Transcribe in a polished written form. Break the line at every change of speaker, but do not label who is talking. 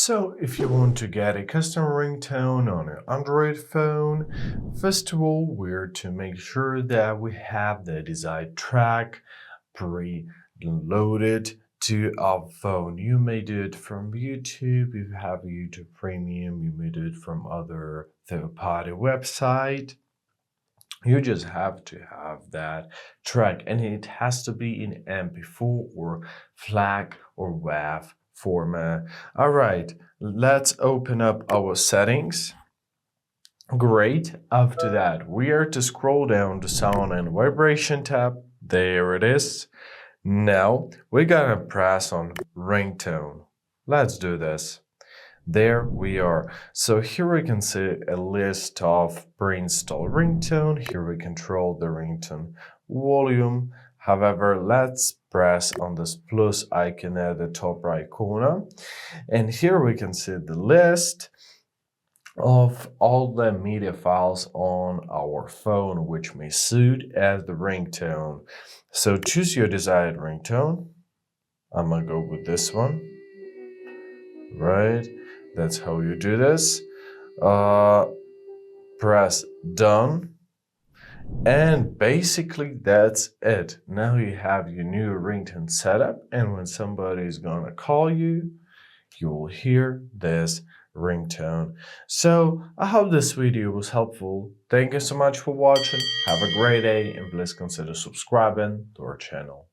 So, if you want to get a custom ringtone on an Android phone, first of all, we're to make sure that we have the desired track pre-loaded to our phone. You may do it from YouTube. If you have YouTube Premium, you may do it from other third-party website. You just have to have that track, and it has to be in MP4 or FLAC or WAV format. All right, let's open up our settings. Great. After that, we are to scroll down the sound and vibration tab. There it is. Now we're gonna press on ringtone. Let's do this. There we are. So here we can see a list of pre-installed ringtone. Here we control the ringtone volume. However, let's press on this plus icon at the top right corner. And here we can see the list of all the media files on our phone which may suit as the ringtone. So choose your desired ringtone. I'm gonna go with this one. Right, that's how you do this. Press done, and basically that's it. Now you have your new ringtone setup, and when somebody is gonna call you, you will hear this ringtone. So I hope this video was helpful. Thank you so much for watching. Have a great day, and please consider subscribing to our channel.